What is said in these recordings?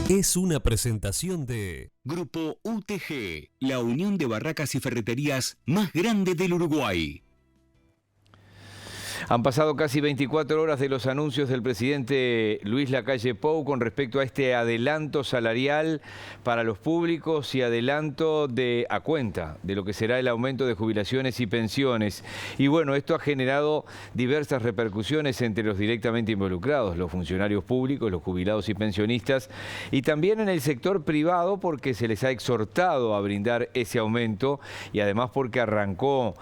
Es una presentación de Grupo UTG, la unión de barracas y ferreterías más grande del Uruguay. Han pasado casi 24 horas de los anuncios del presidente Luis Lacalle Pou con respecto a este adelanto salarial para los públicos y adelanto a cuenta de lo que será el aumento de jubilaciones y pensiones. Y bueno, esto ha generado diversas repercusiones entre los directamente involucrados, los funcionarios públicos, los jubilados y pensionistas, y también en el sector privado porque se les ha exhortado a brindar ese aumento y además porque arrancó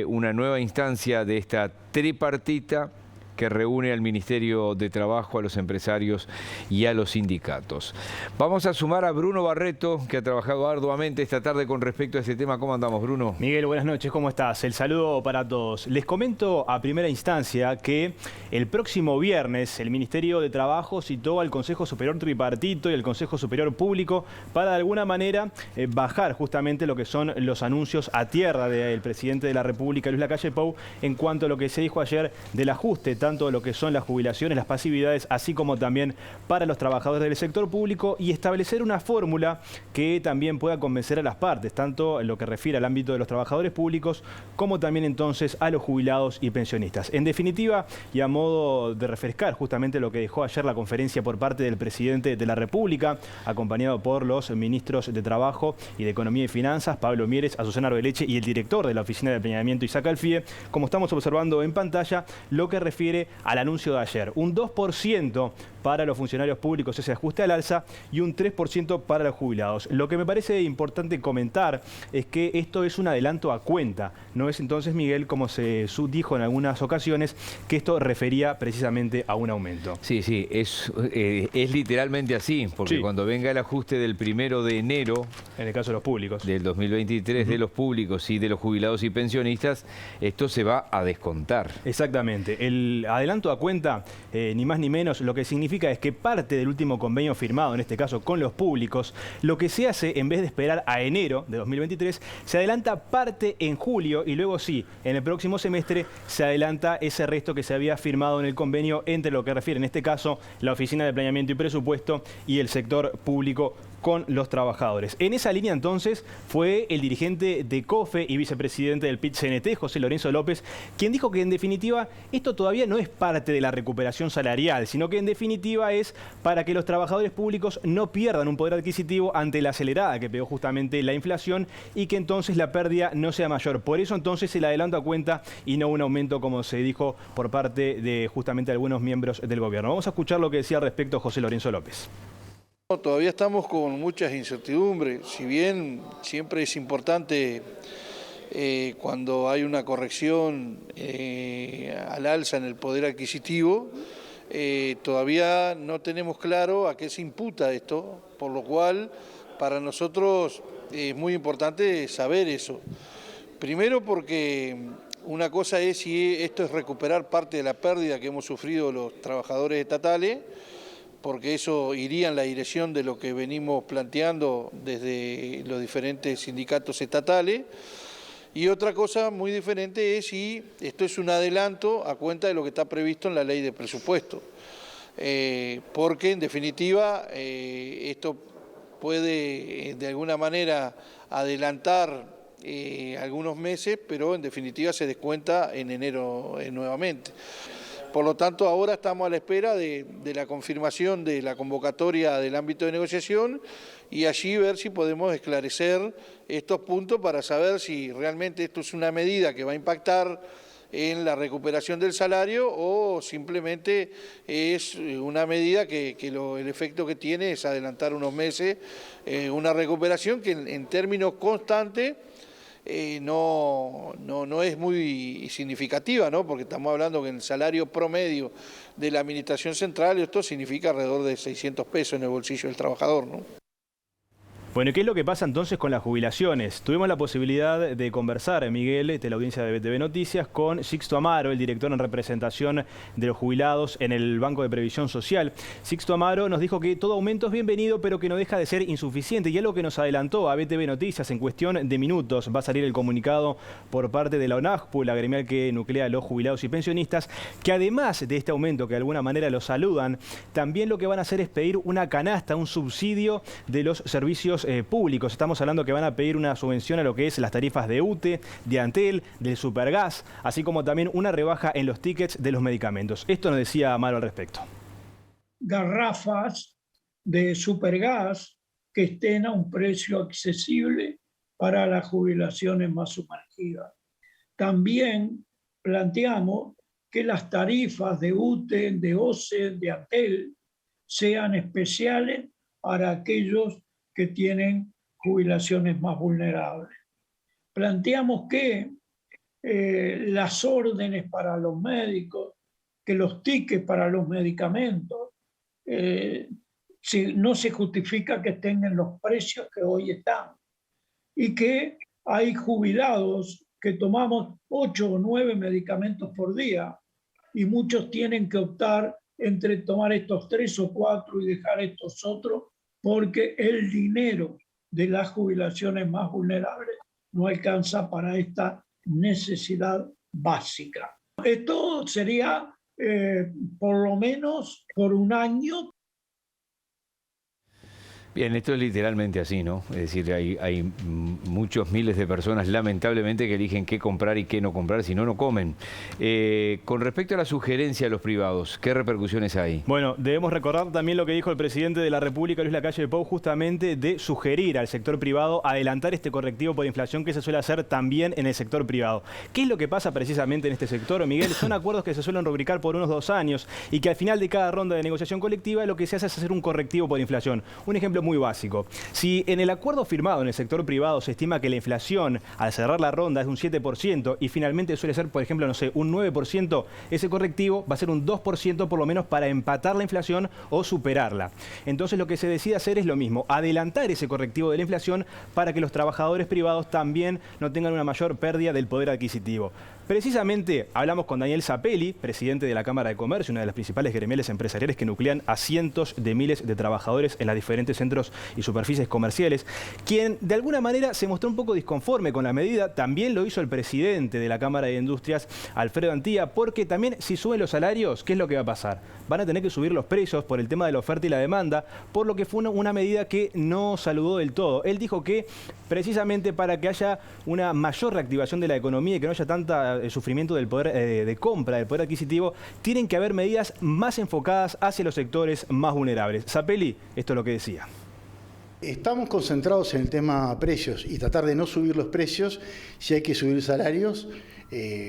una nueva instancia de esta tripartita que reúne al Ministerio de Trabajo, a los empresarios y a los sindicatos. Vamos a sumar a Bruno Barreto, que ha trabajado arduamente esta tarde con respecto a este tema. ¿Cómo andamos, Bruno? Miguel, buenas noches, ¿cómo estás? El saludo para todos. Les comento a primera instancia que el próximo viernes el Ministerio de Trabajo citó al Consejo Superior Tripartito y al Consejo Superior Público para de alguna manera bajar justamente lo que son los anuncios a tierra del presidente de la República, Luis Lacalle Pou, en cuanto a lo que se dijo ayer del ajuste, tanto de lo que son las jubilaciones, las pasividades, así como también para los trabajadores del sector público, y establecer una fórmula que también pueda convencer a las partes, tanto en lo que refiere al ámbito de los trabajadores públicos, como también entonces a los jubilados y pensionistas. En definitiva, y a modo de refrescar justamente lo que dejó ayer la conferencia por parte del presidente de la República, acompañado por los ministros de Trabajo y de Economía y Finanzas, Pablo Mieres, Azucena Arbeleche, y el director de la Oficina de Planeamiento, Isaac Alfie, como estamos observando en pantalla, lo que refiere al anuncio de ayer. Un 2% para los funcionarios públicos, ese ajuste al alza, y un 3% para los jubilados. Lo que me parece importante comentar es que esto es un adelanto a cuenta. No es entonces, Miguel, como se dijo en algunas ocasiones, que esto refería precisamente a un aumento. Sí, es literalmente así, porque sí, cuando venga el ajuste del 1 de enero, en el caso de los públicos, del 2023, de los públicos y de los jubilados y pensionistas, esto se va a descontar. Exactamente. El adelanto a cuenta, ni más ni menos, lo que significa es que parte del último convenio firmado, en este caso con los públicos, lo que se hace, en vez de esperar a enero de 2023, se adelanta parte en julio y luego sí, en el próximo semestre se adelanta ese resto que se había firmado en el convenio entre lo que refiere, en este caso, la Oficina de Planeamiento y Presupuesto y el sector público con los trabajadores. En esa línea entonces fue el dirigente de COFE y vicepresidente del PIT-CNT, José Lorenzo López, quien dijo que en definitiva esto todavía no es parte de la recuperación salarial, sino que en definitiva es para que los trabajadores públicos no pierdan un poder adquisitivo ante la acelerada que pegó justamente la inflación y que entonces la pérdida no sea mayor. Por eso entonces el adelanto a cuenta y no un aumento como se dijo por parte de justamente algunos miembros del gobierno. Vamos a escuchar lo que decía al respecto José Lorenzo López. Todavía estamos con muchas incertidumbres, si bien siempre es importante cuando hay una corrección al alza en el poder adquisitivo, todavía no tenemos claro a qué se imputa esto, por lo cual para nosotros es muy importante saber eso. Primero porque una cosa es si esto es recuperar parte de la pérdida que hemos sufrido los trabajadores estatales, porque eso iría en la dirección de lo que venimos planteando desde los diferentes sindicatos estatales. Y otra cosa muy diferente es si esto es un adelanto a cuenta de lo que está previsto en la ley de presupuesto. Porque en definitiva esto puede de alguna manera adelantar algunos meses, pero en definitiva se descuenta en enero nuevamente. Por lo tanto, ahora estamos a la espera de la confirmación de la convocatoria del ámbito de negociación y allí ver si podemos esclarecer estos puntos para saber si realmente esto es una medida que va a impactar en la recuperación del salario o simplemente es una medida que el efecto que tiene es adelantar unos meses una recuperación que en términos constantes no es muy significativa, ¿no? Porque estamos hablando que en el salario promedio de la Administración Central esto significa alrededor de 600 pesos en el bolsillo del trabajador, ¿no? Bueno, ¿qué es lo que pasa entonces con las jubilaciones? Tuvimos la posibilidad de conversar, Miguel, de la audiencia de BTV Noticias, con Sixto Amaro, el director en representación de los jubilados en el Banco de Previsión Social. Sixto Amaro nos dijo que todo aumento es bienvenido, pero que no deja de ser insuficiente. Y algo que nos adelantó a BTV Noticias en cuestión de minutos. Va a salir el comunicado por parte de la ONAJPU, la gremial que nuclea a los jubilados y pensionistas, que además de este aumento que de alguna manera lo saludan, también lo que van a hacer es pedir una canasta, un subsidio de los servicios públicos. Estamos hablando que van a pedir una subvención a lo que es las tarifas de UTE, de Antel, del Supergas, así como también una rebaja en los tickets de los medicamentos. Esto nos decía Amaro al respecto. Garrafas de Supergas que estén a un precio accesible para las jubilaciones más sumergidas. También planteamos que las tarifas de UTE, de OCE, de Antel sean especiales para aquellos que tienen jubilaciones más vulnerables. Planteamos que las órdenes para los médicos, que los tickets para los medicamentos, no se justifica que estén en los precios que hoy están. Y que hay jubilados que tomamos 8 o 9 medicamentos por día y muchos tienen que optar entre tomar estos 3 o 4 y dejar estos otros porque el dinero de las jubilaciones más vulnerables no alcanza para esta necesidad básica. Esto sería por lo menos por un año. Bien, esto es literalmente así, ¿no? Es decir, hay muchos miles de personas, lamentablemente, que eligen qué comprar y qué no comprar, si no, no comen. Con respecto a la sugerencia de los privados, ¿qué repercusiones hay? Bueno, debemos recordar también lo que dijo el presidente de la República, Luis Lacalle Pou, justamente de sugerir al sector privado adelantar este correctivo por inflación que se suele hacer también en el sector privado. ¿Qué es lo que pasa precisamente en este sector, Miguel? Son acuerdos que se suelen rubricar por unos 2 años y que al final de cada ronda de negociación colectiva lo que se hace es hacer un correctivo por inflación. Un ejemplo muy básico. Si en el acuerdo firmado en el sector privado se estima que la inflación al cerrar la ronda es de un 7% y finalmente suele ser, por ejemplo, no sé, un 9%, ese correctivo va a ser un 2% por lo menos para empatar la inflación o superarla. Entonces lo que se decide hacer es lo mismo, adelantar ese correctivo de la inflación para que los trabajadores privados también no tengan una mayor pérdida del poder adquisitivo. Precisamente hablamos con Daniel Zappelli, presidente de la Cámara de Comercio, una de las principales gremiales empresariales que nuclean a cientos de miles de trabajadores en los diferentes centros y superficies comerciales, quien de alguna manera se mostró un poco disconforme con la medida. También lo hizo el presidente de la Cámara de Industrias, Alfredo Antía, porque también si suben los salarios, ¿qué es lo que va a pasar? Van a tener que subir los precios por el tema de la oferta y la demanda, por lo que fue una medida que no saludó del todo. Él dijo que precisamente para que haya una mayor reactivación de la economía y que no haya tanta sufrimiento del poder de compra, del poder adquisitivo, tienen que haber medidas más enfocadas hacia los sectores más vulnerables. Zappelli, esto es lo que decía. Estamos concentrados en el tema precios y tratar de no subir los precios. Si hay que subir salarios,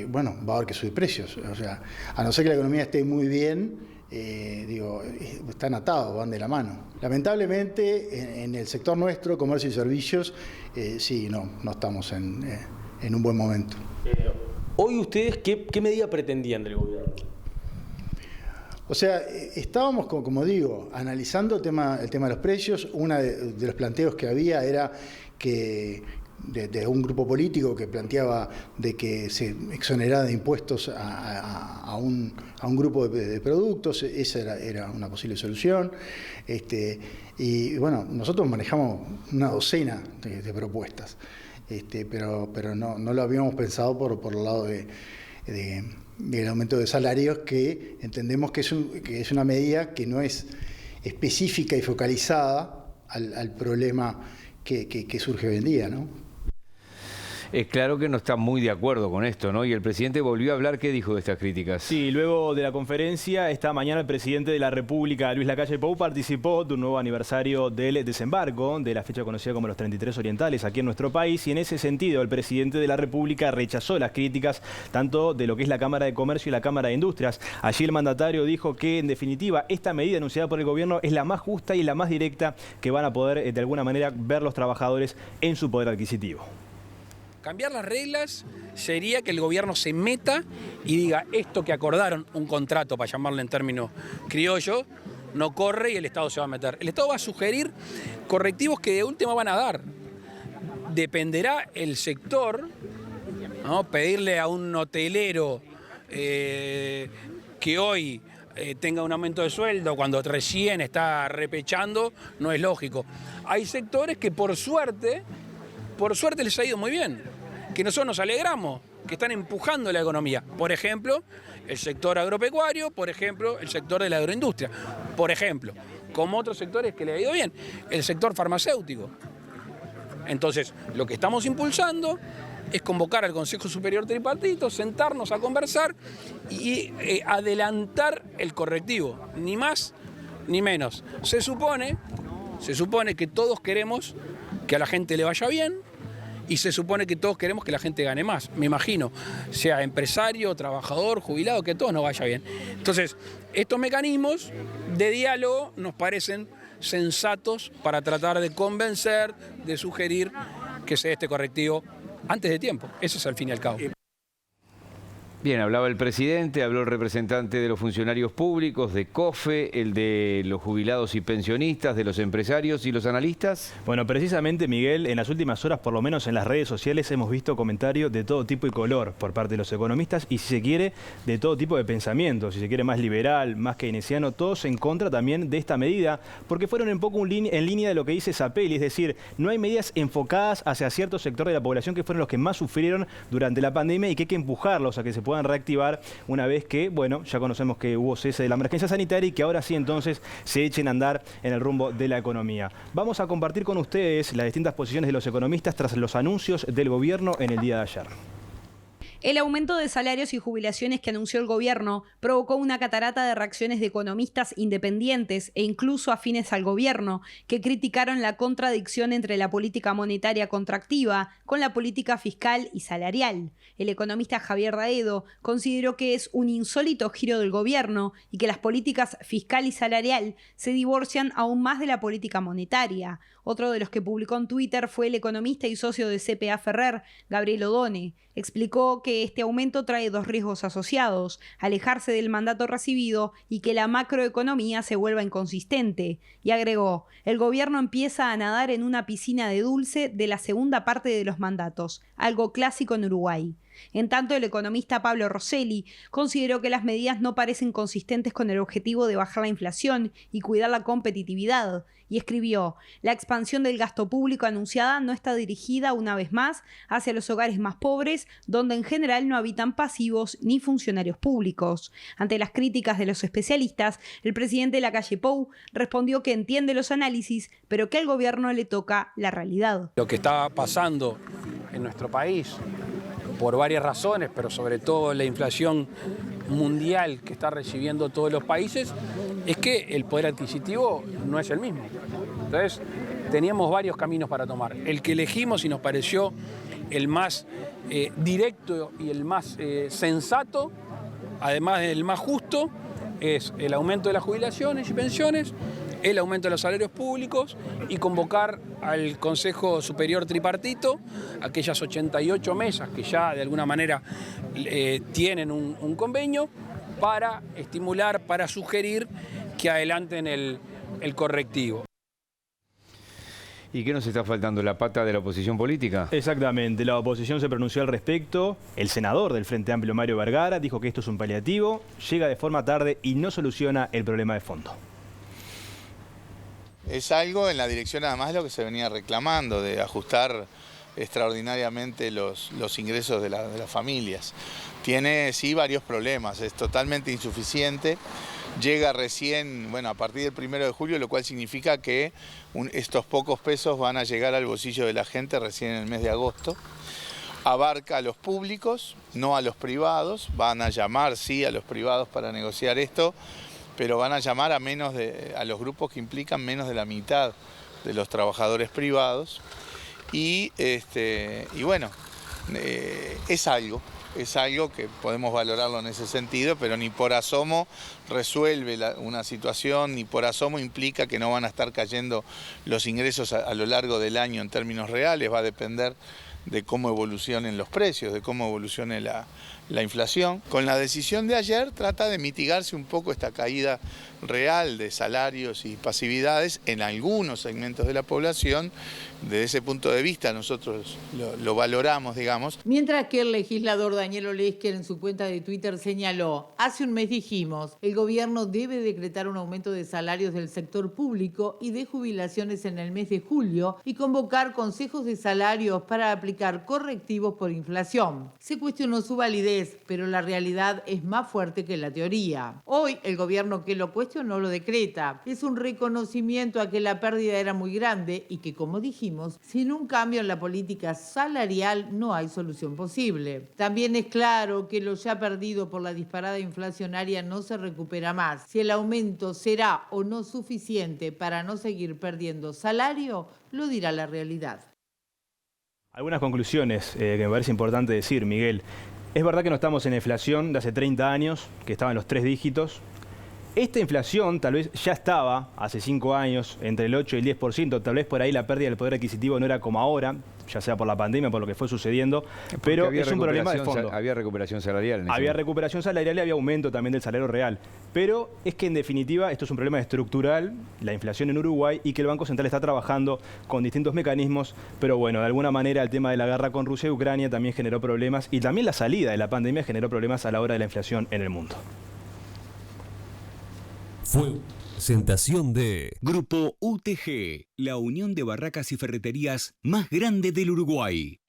bueno, va a haber que subir precios. O sea, a no ser que la economía esté muy bien, están atados, van de la mano. Lamentablemente, en el sector nuestro, comercio y servicios, sí, no estamos en un buen momento. Hoy ustedes, ¿qué medida pretendían del gobierno? O sea, estábamos, como digo, analizando el tema de los precios. Uno de los planteos que había era que de un grupo político que planteaba de que se exonerara de impuestos a un grupo de productos. Esa era una posible solución. Y bueno, nosotros manejamos una docena de propuestas, pero no lo habíamos pensado por el lado del aumento de salarios, que entendemos que es una medida que no es específica y focalizada al problema que surge hoy en día, ¿no? Es claro que no está muy de acuerdo con esto, ¿no? Y el presidente volvió a hablar. ¿Qué dijo de estas críticas? Sí, luego de la conferencia, esta mañana el presidente de la República, Luis Lacalle Pou, participó de un nuevo aniversario del desembarco, de la fecha conocida como los 33 Orientales aquí en nuestro país, y en ese sentido el presidente de la República rechazó las críticas tanto de lo que es la Cámara de Comercio y la Cámara de Industrias. Allí el mandatario dijo que, en definitiva, esta medida anunciada por el gobierno es la más justa y la más directa que van a poder, de alguna manera, ver los trabajadores en su poder adquisitivo. Cambiar las reglas sería que el gobierno se meta y diga esto que acordaron, un contrato, para llamarlo en términos criollos, no corre y el Estado se va a meter. El Estado va a sugerir correctivos que de última van a dar. Dependerá el sector, ¿no? Pedirle a un hotelero que hoy tenga un aumento de sueldo cuando recién está repechando, no es lógico. Hay sectores que por suerte les ha ido muy bien, que nosotros nos alegramos, que están empujando la economía. Por ejemplo, el sector agropecuario, por ejemplo, el sector de la agroindustria, por ejemplo, como otros sectores que le ha ido bien, el sector farmacéutico. Entonces, lo que estamos impulsando es convocar al Consejo Superior Tripartito, sentarnos a conversar y adelantar el correctivo, ni más ni menos. Se supone que todos queremos que a la gente le vaya bien y se supone que todos queremos que la gente gane más, me imagino, sea empresario, trabajador, jubilado, que a todos nos vaya bien. Entonces, estos mecanismos de diálogo nos parecen sensatos para tratar de convencer, de sugerir que se dé este correctivo antes de tiempo. Eso es al fin y al cabo. Bien, hablaba el presidente, habló el representante de los funcionarios públicos, de COFE, el de los jubilados y pensionistas, de los empresarios y los analistas. Bueno, precisamente, Miguel, en las últimas horas, por lo menos en las redes sociales, hemos visto comentarios de todo tipo y color por parte de los economistas y, si se quiere, de todo tipo de pensamiento, si se quiere más liberal, más keynesiano, todos en contra también de esta medida, porque fueron un poco en línea de lo que dice Zapelli, es decir, no hay medidas enfocadas hacia cierto sector de la población que fueron los que más sufrieron durante la pandemia y que hay que empujarlos a que se puedan reactivar una vez que, bueno, ya conocemos que hubo cese de la emergencia sanitaria y que ahora sí entonces se echen a andar en el rumbo de la economía. Vamos a compartir con ustedes las distintas posiciones de los economistas tras los anuncios del gobierno en el día de ayer. El aumento de salarios y jubilaciones que anunció el gobierno provocó una catarata de reacciones de economistas independientes e incluso afines al gobierno, que criticaron la contradicción entre la política monetaria contractiva con la política fiscal y salarial. El economista Javier Daedo consideró que es un insólito giro del gobierno y que las políticas fiscal y salarial se divorcian aún más de la política monetaria. Otro de los que publicó en Twitter fue el economista y socio de CPA Ferrer, Gabriel Odone. Explicó que este aumento trae dos riesgos asociados: alejarse del mandato recibido y que la macroeconomía se vuelva inconsistente. Y agregó, el gobierno empieza a nadar en una piscina de dulce de la segunda parte de los mandatos, algo clásico en Uruguay. En tanto, el economista Pablo Rosselli consideró que las medidas no parecen consistentes con el objetivo de bajar la inflación y cuidar la competitividad, y escribió, la expansión del gasto público anunciada no está dirigida una vez más hacia los hogares más pobres, donde en general no habitan pasivos ni funcionarios públicos. Ante las críticas de los especialistas, el presidente Lacalle Pou respondió que entiende los análisis, pero que al gobierno le toca la realidad. Lo que está pasando en nuestro país, por varias razones, pero sobre todo la inflación mundial que está recibiendo todos los países, es que el poder adquisitivo no es el mismo. Entonces, teníamos varios caminos para tomar. El que elegimos y nos pareció el más directo y el más sensato, además del más justo, es el aumento de las jubilaciones y pensiones, el aumento de los salarios públicos y convocar al Consejo Superior Tripartito, aquellas 88 mesas que ya de alguna manera tienen un convenio, para estimular, para sugerir que adelanten el correctivo. ¿Y qué nos está faltando? ¿La pata de la oposición política? Exactamente, la oposición se pronunció al respecto. El senador del Frente Amplio, Mario Vergara, dijo que esto es un paliativo, llega de forma tarde y no soluciona el problema de fondo. Es algo en la dirección además de lo que se venía reclamando, de ajustar extraordinariamente los ingresos de las familias. Tiene sí varios problemas, es totalmente insuficiente, llega recién, bueno, a partir del 1 de julio, lo cual significa que estos pocos pesos van a llegar al bolsillo de la gente recién en el mes de agosto. Abarca a los públicos, no a los privados, van a llamar sí a los privados para negociar esto, pero van a llamar a los grupos que implican menos de la mitad de los trabajadores privados. Y bueno, es algo que podemos valorarlo en ese sentido, pero ni por asomo resuelve una situación, ni por asomo implica que no van a estar cayendo los ingresos a lo largo del año en términos reales. Va a depender de cómo evolucionen los precios, de cómo evolucione la la inflación. Con la decisión de ayer trata de mitigarse un poco esta caída real de salarios y pasividades en algunos segmentos de la población. Desde ese punto de vista nosotros lo valoramos, digamos. Mientras que el legislador Daniel Olesker en su cuenta de Twitter señaló: hace un mes dijimos, el gobierno debe decretar un aumento de salarios del sector público y de jubilaciones en el mes de julio y convocar consejos de salarios para aplicar correctivos por inflación. Se cuestionó su validez, pero la realidad es más fuerte que la teoría. Hoy el gobierno que lo cuestionó lo decreta. Es un reconocimiento a que la pérdida era muy grande y que, como dijimos, sin un cambio en la política salarial no hay solución posible. También es claro que lo ya perdido por la disparada inflacionaria no se recupera más. Si el aumento será o no suficiente para no seguir perdiendo salario, lo dirá la realidad. Algunas conclusiones que me parece importante decir, Miguel. Es verdad que no estamos en inflación de hace 30 años, que estaba en los 3 dígitos. Esta inflación tal vez ya estaba hace 5 años entre el 8 y el 10%, tal vez por ahí la pérdida del poder adquisitivo no era como ahora, ya sea por la pandemia, por lo que fue sucediendo, pero es un problema de fondo. Había recuperación salarial. Había recuperación salarial y había aumento también del salario real, pero es que en definitiva esto es un problema estructural, la inflación en Uruguay, y que el Banco Central está trabajando con distintos mecanismos, pero bueno, de alguna manera el tema de la guerra con Rusia y Ucrania también generó problemas, y también la salida de la pandemia generó problemas a la hora de la inflación en el mundo. Fue presentación de Grupo UTG, la unión de barracas y ferreterías más grande del Uruguay.